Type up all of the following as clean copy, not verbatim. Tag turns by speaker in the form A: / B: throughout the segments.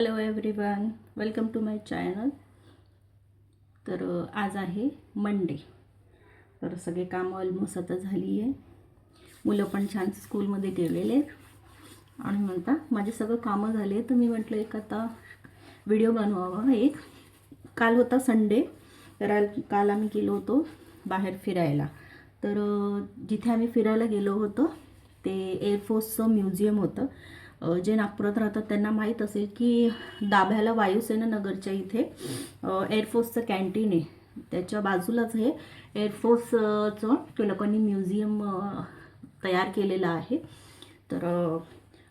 A: Hello everyone, welcome to my channel. तर आज आहे मंडे. तर सगळे कामं ऑलमोस्ट आता झाली आहे. मुलं पण छान स्कूलमध्ये गेलेले आहेत आणि म्हणता माझे सगळं कामं झाले. तर मी म्हटलं एक आता व्हिडिओ बनवावा. एक काल होता संडे, तर काल आम्ही गेलो होतो बाहेर फिरायला. तर जिथे आम्ही फिरायला गेलो होतो ते एअरफोर्सचं म्युझियम होतं. जे नागपुरात राहतात त्यांना माहीत असेल की दाभ्याला वायुसेना नगरच्या इथे एअरफोर्सचं कॅन्टीन आहे. त्याच्या बाजूलाच हे एअरफोर्सचं ते लोकांनी म्युझियम तयार केलेलं आहे. तर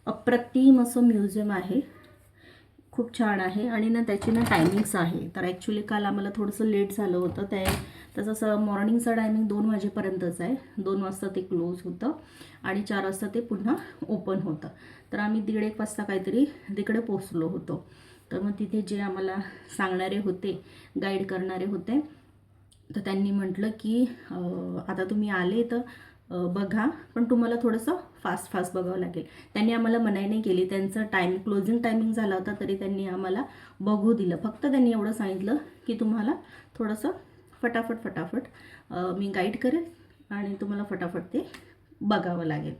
A: अप्रतिम असं म्युझियम आहे, खूप छान आहे. आणि ना त्याची ना टायमिंग्स आहे. तर ॲक्च्युली काल आम्हाला थोडंसं लेट झालं होतं. त्याचं मॉर्निंगचा टायमिंग 2 वाजेपर्यंतच आहे. 2 वाजता ते क्लोज होतं आणि 4 वाजता ते पुन्हा ओपन होतं. तर आम्ही 1:30 वाजता काहीतरी तिकडे पोचलो होतो. तर मग तिथे जे आम्हाला सांगणारे होते, गाईड करणारे होते, तर त्यांनी म्हटलं की आता तुम्ही आले तर बघा, पण तुम्हाला थोडंसं फास्ट बघावं लागेल. त्यांनी आम्हाला मनाई नाही केली. त्यांचं क्लोजिंग टायमिंग झाला होता तरी त्यांनी आम्हाला बघू दिलं. फक्त त्यांनी एवढं सांगितलं की तुम्हाला थोडंसं फटाफट मी गाईड करेल आणि तुम्हाला फटाफट ते बघावं लागेल.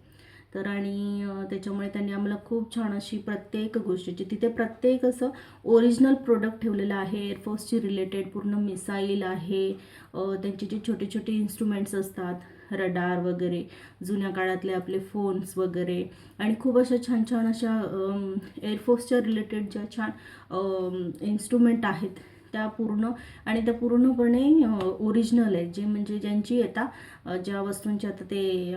A: तर आणि त्याच्यामुळे त्यांनी आम्हाला खूप छान अशी प्रत्येक गोष्टीची तिथे प्रत्येक असं ओरिजिनल प्रोडक्ट ठेवलेलं आहे. एअरफोर्सची रिलेटेड पूर्ण मिसाईल आहे. त्यांचे जे छोटे छोटे इन्स्ट्रुमेंट्स असतात, रडार वगैरे, जुन्या काळातले आपले फोन्स वगैरे, आणि खूप अशा छान अशा एअरफोर्सच्या रिलेटेड ज्या छान इन्स्ट्रुमेंट आहेत त्या पूर्णपणे ओरिजिनल आहेत. जे म्हणजे ज्यांची आता ज्या वस्तूंची आता ते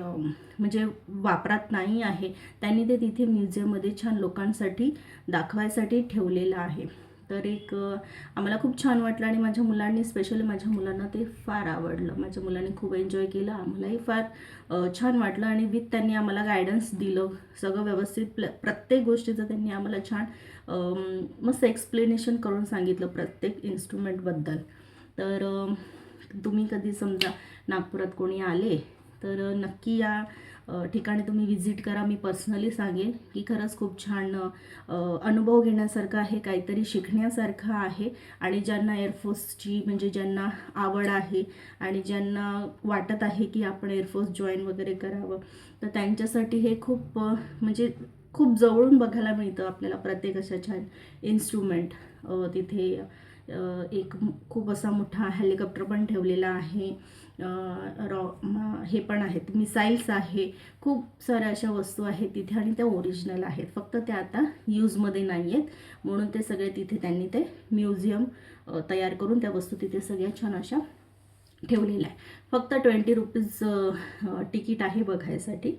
A: म्हणजे वापरात नाही आहे, त्यांनी ते तिथे म्युझियममध्ये छान लोकांसाठी दाखवायसाठी ठेवलेलं आहे. तर आम्हाला खूप छान वाटलं आणि माझ्या मुलांनी, स्पेशली माझ्या मुलांना ते फार आवडलं. माझ्या मुलांनी खूप एन्जॉय केलं, आम्हालाही फार छान वाटलं. आणि त्यांनी आम्हाला गायडन्स दिलं सगळं व्यवस्थित. प्रत्येक गोष्टीचं त्यांनी आम्हाला छान मस्त एक्सप्लेनेशन करून सांगितलं प्रत्येक इन्स्ट्रुमेंटबद्दल. तर तुम्ही कधी समजा नागपुरात कोणी आले तर नक्की या ठिकाणी तुम्ही व्हिजिट करा. मी पर्सनली सांगेन की खरंच खूप छान अनुभव घेण्यासारखं आहे, काहीतरी शिकण्यासारखं आहे. आणि ज्यांना एअरफोर्सची म्हणजे ज्यांना आवड आहे आणि ज्यांना वाटत आहे की आपण एअरफोर्स जॉईन वगैरे करावं, तर त्यांच्यासाठी हे खूप म्हणजे खूप जवळून बघायला मिळतं आपल्याला प्रत्येक अशा छान इन्स्ट्रुमेंट. तिथे एक खूप असा मोठा हेलिकॉप्टर पण ठेवलेला आहे. हे पण आहेत, मिसाईल्स आहे, खूप साऱ्या अशा वस्तू आहेत तिथे आणि त्या ओरिजिनल आहेत. फक्त त्या आता यूजमध्ये नाही आहेत, म्हणून ते सगळे तिथे त्यांनी ते म्युझियम तयार करून त्या वस्तू तिथे सगळ्या छान अशा ठेवलेल्या आहे. फक्त 20 रुपीज तिकीट आहे बघायसाठी.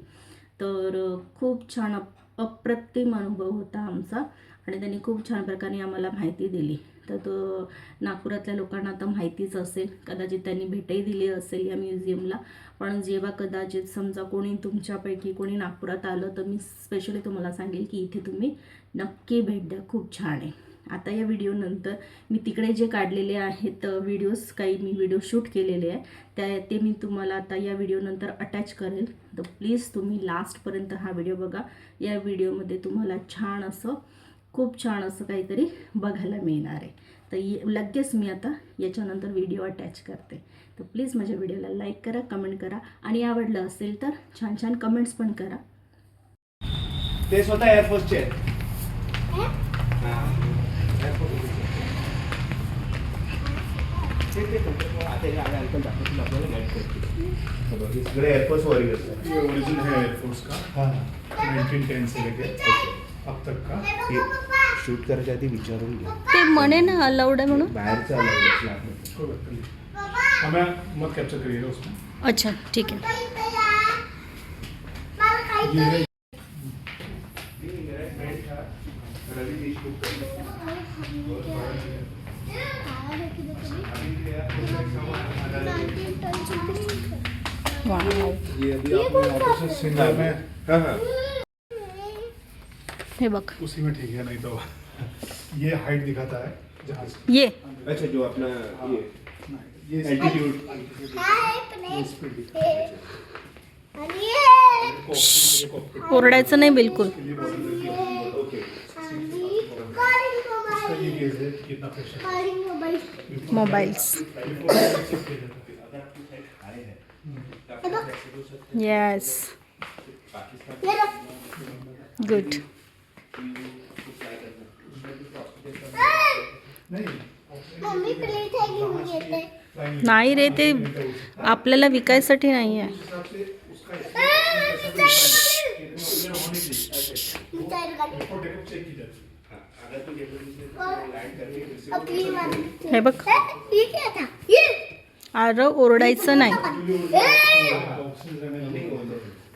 A: तर खूप छान अप्रतिम अनुभव होता आमचा आणि त्यांनी खूप छान प्रकारे आम्हाला माहिती दिली. तर तो नागपुरातल्या लोकांना आता माहितीच असेल, कदाचित त्यांनी भेटही दिली असेल या म्युझियमला. पण जेव्हा कदाचित समजा कोणी तुमच्यापैकी कोणी नागपुरात आलं तर मी स्पेशली तुम्हाला सांगेल की इथे तुम्ही नक्की भेट द्या, खूप छान आहे. आता या व्हिडिओनंतर मी तिकडे जे काढलेले आहेत व्हिडिओज, काही मी व्हिडिओ शूट केलेले आहे ते मी तुम्हाला आता या व्हिडिओनंतर अटॅच करेल. तर प्लीज तुम्ही लास्टपर्यंत हा व्हिडिओ बघा. या व्हिडिओमध्ये तुम्हाला खूप छान असं काहीतरी बघायला मिळणार आहे. तर लगेच मी आता याच्यानंतर व्हिडिओ अटॅच करते. तर प्लीज माझ्या व्हिडिओला लाईक करा, कमेंट करा आणि आवडलं असेल तर छान कमेंट्स पण करा.
B: ते स्वतः एअरफोर्सचे एयरफोर्स
C: ओरिजिन है एयरफोर्स का।
B: हाँ
C: 1910 से लेके अब तक का।
B: शूट करायच्या आधी विचारून घ्या.
A: ते म्हणे ना अलाउड आहे म्हणून.
B: बाहेरचं आलं
C: कोई बात नहीं, हमें मत कैप्चर करिएगा उसमें।
A: अच्छा ठीक आहे.
C: ये है
B: रवि देशमुख
A: वाव.
B: ये अभी आपने ऑपरेशन
C: सिंगल में
B: हाँ हाँ
A: हे बघ,
C: उसी में ठीक है, नहीं तो ये हाइट दिखाता है जहाज की।
A: ये
B: अच्छा जो अपना ये
C: एल्टीट्यूड
A: ओरडायचं नाही बिलकुल.
B: ओके
C: इसका ये गेज है कितना pressure
A: mobiles yes good.
D: Mummy plate है घेऊन येते.
A: नाही रे, ते आपल्याला विकायसाठी नाही आहे. हे बघ,
D: ये क्या था ये
A: अरे ओरडायचं नाही.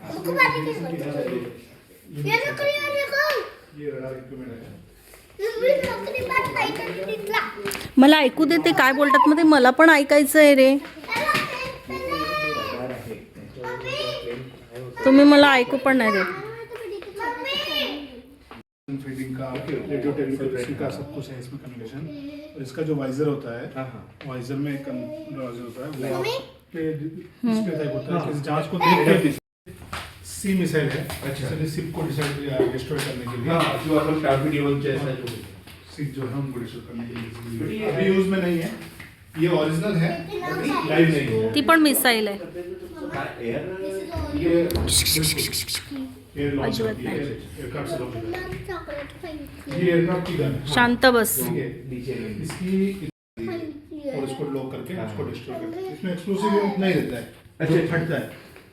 D: उसको बात नहीं करते. ये देखो
C: ये रडार इक्विपमेंट है.
D: मम्मी नौकरी बात नाही करत तिथला.
A: मला ऐकू दे ते काय बोलतात मध्ये, मला पण ऐकायचं आहे रे. तुम्ही मला ऐकू पण नाही देत.
C: फीडिंग का रेडियो टेलीग्राफी का सब कुछ है इसमें कम्युनिकेशन. और इसका जो वाइजर होता है, वाइजर में एक वाइजर होता है वो पे डिस्प्ले टाइप होता है. इस जांच को देख के सी मिसाइल है.
B: अच्छा.
C: चलिए सिप को डिसाइड डिस्ट्रॉय करने के लिए.
B: हाँ, जो अपन टारपीडीओ जैसा जो
C: सिप जो है उनको डिस्ट्रॉय करने के लिए अभी यूज में नहीं है. ये ओरिजिनल है, लाइव नहीं है.
A: ती पण मिसाईल आहे.
B: ये
C: एयर लॉन्च
A: अजिबात
C: होती है,
A: नहीं.
C: एयरक्राफ्ट से लॉन्च होता है.
D: चॉकलेट खाई.
C: ये एयरक्राफ्ट की गन है.
A: शांत बस.
B: नीचे
C: इसकी और इसको लॉक करके उसको डिस्ट्रॉय करते हैं. इसमें एक्सप्लोसिव नहीं रहता है, जो फटता है.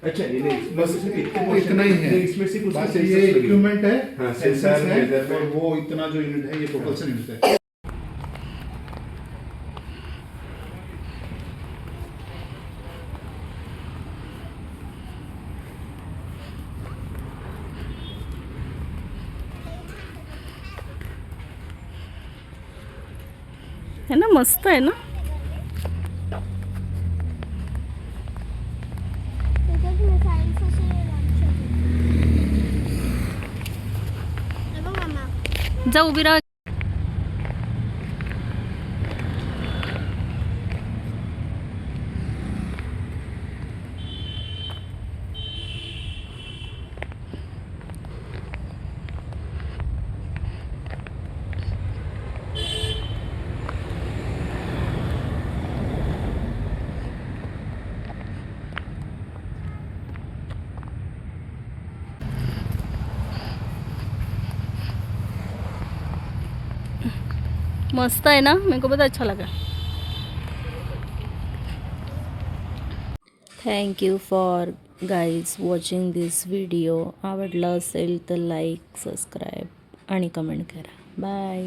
B: अच्छा, ये नहीं
C: बस इतना ही है.
B: इसमें सिर्फ उसका
C: बस ये इक्विपमेंट है,
B: हाँ,
C: सेंसर्स
B: सेंसर,
C: है,
B: लेजर
C: और वो इतना जो यूनिट है ये प्रोपल्सन यूनिट है.
A: है ना, मस्त आहे ना.
D: त्याच्यात मिसाईल्स असे launch होते. हे बघ मामा.
A: जा उभी राहा. मस्त है ना, मेरे को बहुत अच्छा लगा. Thank you for guys watching this video. आवडला असेल तर लाईक, सबस्क्राईब आणि कमेंट करा. बाय.